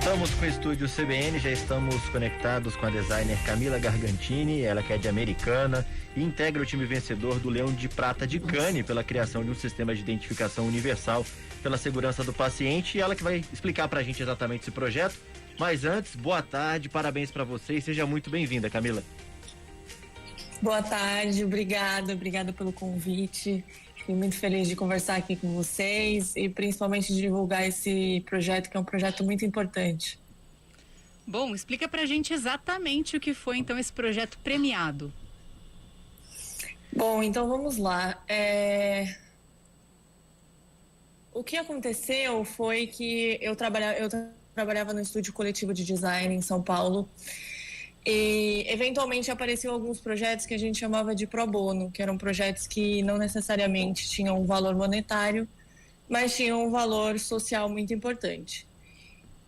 Voltamos com o estúdio CBN, já estamos conectados com a designer Camila Gargantini, ela que é de Americana e integra o time vencedor do Leão de Prata de Cannes pela criação de um sistema de identificação universal pela segurança do paciente, e ela que vai explicar pra gente exatamente esse projeto. Mas antes, boa tarde, parabéns pra você e seja muito bem-vinda, Camila. Boa tarde, obrigada pelo convite. Fiquei muito feliz de conversar aqui com vocês e principalmente de divulgar esse projeto, que é um projeto muito importante. Bom, explica pra gente exatamente o que foi então esse projeto premiado. Bom, então vamos lá. O que aconteceu foi que eu trabalhava no estúdio coletivo de design em São Paulo. E eventualmente apareciam alguns projetos que a gente chamava de pro bono, que eram projetos que não necessariamente tinham um valor monetário, mas tinham um valor social muito importante.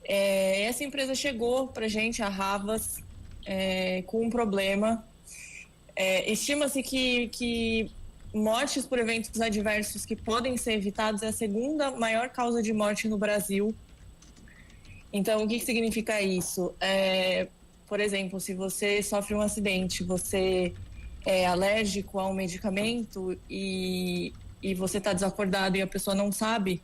Essa empresa chegou para a gente, a Havas, com um problema. Estima-se que mortes por eventos adversos que podem ser evitados é a segunda maior causa de morte no Brasil. Então, o que significa isso? Por exemplo, se você sofre um acidente, você é alérgico a um medicamento e você está desacordado e a pessoa não sabe,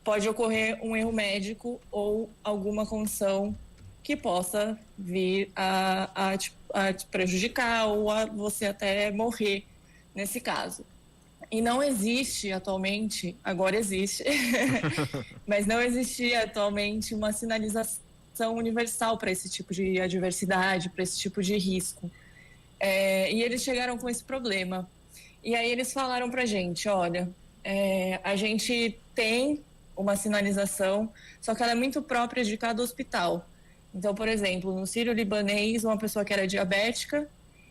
pode ocorrer um erro médico ou alguma condição que possa vir a te prejudicar ou a você até morrer nesse caso. E não existe atualmente, agora existe, mas não existia atualmente uma sinalização universal para esse tipo de adversidade, para esse tipo de risco. E eles chegaram com esse problema. E aí eles falaram para a gente, olha, a gente tem uma sinalização, só que ela é muito própria de cada hospital. Então, por exemplo, no Sírio-Libanês, uma pessoa que era diabética,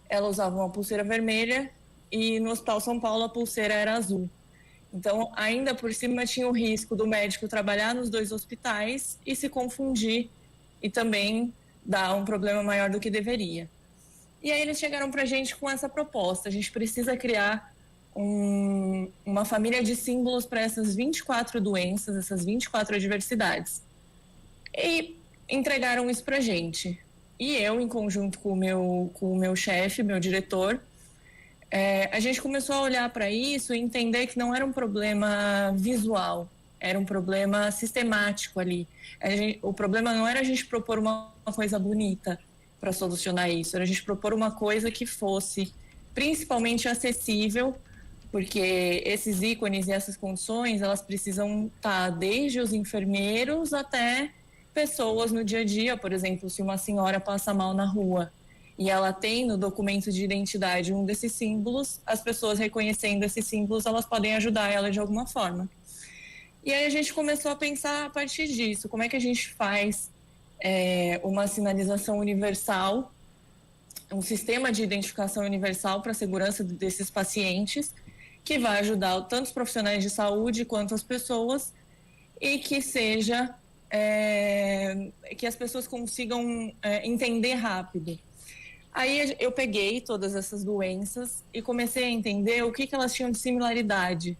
ela usava uma pulseira vermelha e no Hospital São Paulo a pulseira era azul. Então, ainda por cima tinha o risco do médico trabalhar nos dois hospitais e se confundir e também dar um problema maior do que deveria. E aí eles chegaram para a gente com essa proposta. A gente precisa criar uma família de símbolos para essas 24 doenças, essas 24 adversidades. E entregaram isso para a gente. E eu, em conjunto com o meu chefe, meu diretor, a gente começou a olhar para isso e entender que não era um problema visual, era um problema sistemático ali. O problema não era a gente propor uma coisa bonita para solucionar isso, era a gente propor uma coisa que fosse principalmente acessível, porque esses ícones e essas condições, elas precisam estar desde os enfermeiros até pessoas no dia a dia. Por exemplo, se uma senhora passa mal na rua e ela tem no documento de identidade um desses símbolos, as pessoas reconhecendo esses símbolos, elas podem ajudar ela de alguma forma. E aí a gente começou a pensar a partir disso, como é que a gente faz uma sinalização universal, um sistema de identificação universal para a segurança desses pacientes, que vai ajudar tanto os profissionais de saúde quanto as pessoas, e que seja, que as pessoas consigam entender rápido. Aí eu peguei todas essas doenças e comecei a entender o que elas tinham de similaridade.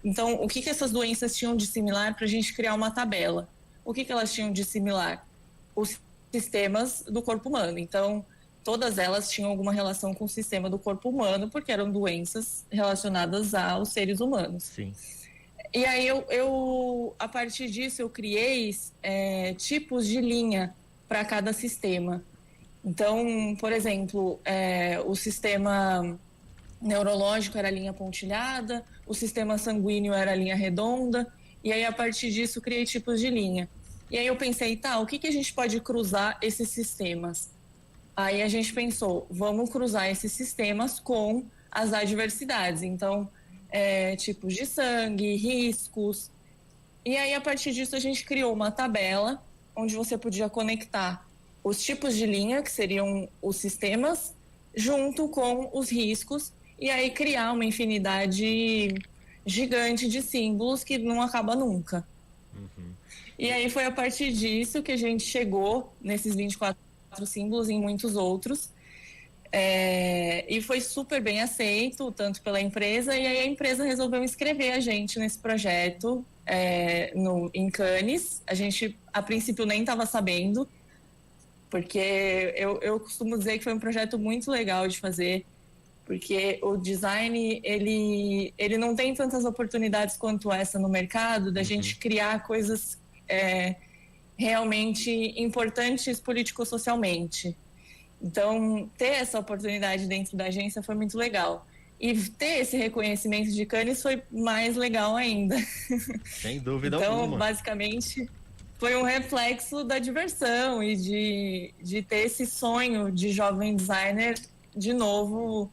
Então, o que essas doenças tinham de similar para a gente criar uma tabela? O que elas tinham de similar? Os sistemas do corpo humano. Então, todas elas tinham alguma relação com o sistema do corpo humano, porque eram doenças relacionadas aos seres humanos. Sim. E aí, a partir disso, eu criei tipos de linha para cada sistema. Então, por exemplo, o sistema neurológico era a linha pontilhada, o sistema sanguíneo era a linha redonda, e aí a partir disso criei tipos de linha. E aí eu pensei, o que a gente pode cruzar esses sistemas? Aí a gente pensou, vamos cruzar esses sistemas com as adversidades, então tipos de sangue, riscos. E aí a partir disso a gente criou uma tabela onde você podia conectar os tipos de linha, que seriam os sistemas, junto com os riscos, e aí criar uma infinidade gigante de símbolos que não acaba nunca. Uhum. E aí foi a partir disso que a gente chegou nesses 24 símbolos e em muitos outros. E foi super bem aceito, tanto pela empresa, e aí a empresa resolveu inscrever a gente nesse projeto em Cannes. A gente, a princípio, nem estava sabendo, porque eu costumo dizer que foi um projeto muito legal de fazer, porque o design, ele não tem tantas oportunidades quanto essa no mercado, da gente criar coisas realmente importantes político-socialmente. Então, ter essa oportunidade dentro da agência foi muito legal. E ter esse reconhecimento de Cannes foi mais legal ainda. Sem dúvida alguma. Então, basicamente, foi um reflexo da diversão e de ter esse sonho de jovem designer de novo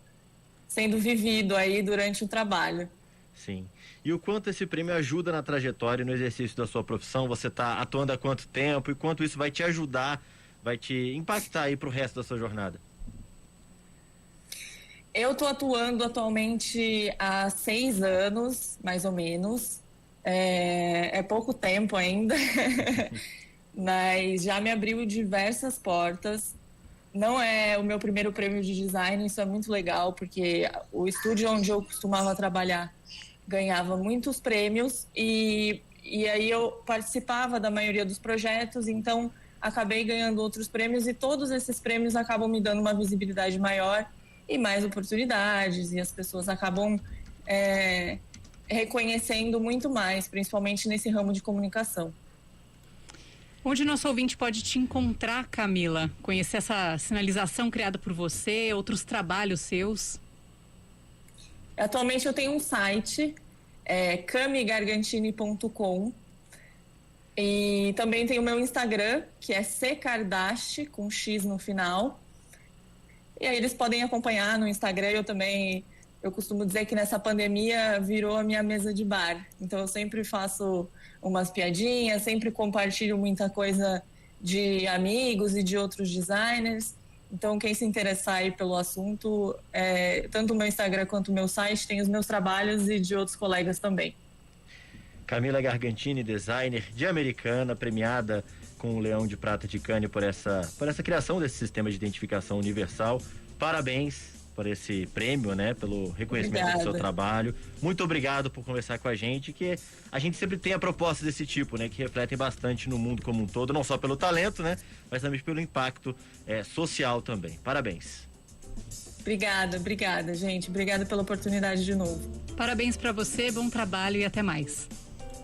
sendo vivido aí durante o trabalho. Sim. E o quanto esse prêmio ajuda na trajetória e no exercício da sua profissão? Você está atuando há quanto tempo e quanto isso vai te ajudar, vai te impactar aí para o resto da sua jornada? Eu estou atuando atualmente há 6 anos, mais ou menos. É pouco tempo ainda, mas já me abriu diversas portas. Não é o meu primeiro prêmio de design, isso é muito legal, porque o estúdio onde eu costumava trabalhar ganhava muitos prêmios e aí eu participava da maioria dos projetos, então acabei ganhando outros prêmios e todos esses prêmios acabam me dando uma visibilidade maior e mais oportunidades, e as pessoas acabam reconhecendo muito mais, principalmente nesse ramo de comunicação. Onde nosso ouvinte pode te encontrar, Camila? Conhecer essa sinalização criada por você, outros trabalhos seus? Atualmente eu tenho um site, camigargantini.com, e também tem o meu Instagram, que é ckardashi, com X no final. E aí eles podem acompanhar no Instagram. Eu costumo dizer que nessa pandemia virou a minha mesa de bar. Então eu sempre faço umas piadinhas, sempre compartilho muita coisa de amigos e de outros designers. Então quem se interessar aí pelo assunto, tanto o meu Instagram quanto o meu site tem os meus trabalhos e de outros colegas também. Camila Gargantini, designer de Americana, premiada com o Leão de Prata de Cannes por essa criação desse sistema de identificação universal. Parabéns por esse prêmio, né? Pelo reconhecimento do seu trabalho. Muito obrigado por conversar com a gente, que a gente sempre tem a proposta desse tipo, né? Que refletem bastante no mundo como um todo, não só pelo talento, né? Mas também pelo impacto social também. Parabéns. Obrigada, gente. Obrigada pela oportunidade de novo. Parabéns para você, bom trabalho e até mais.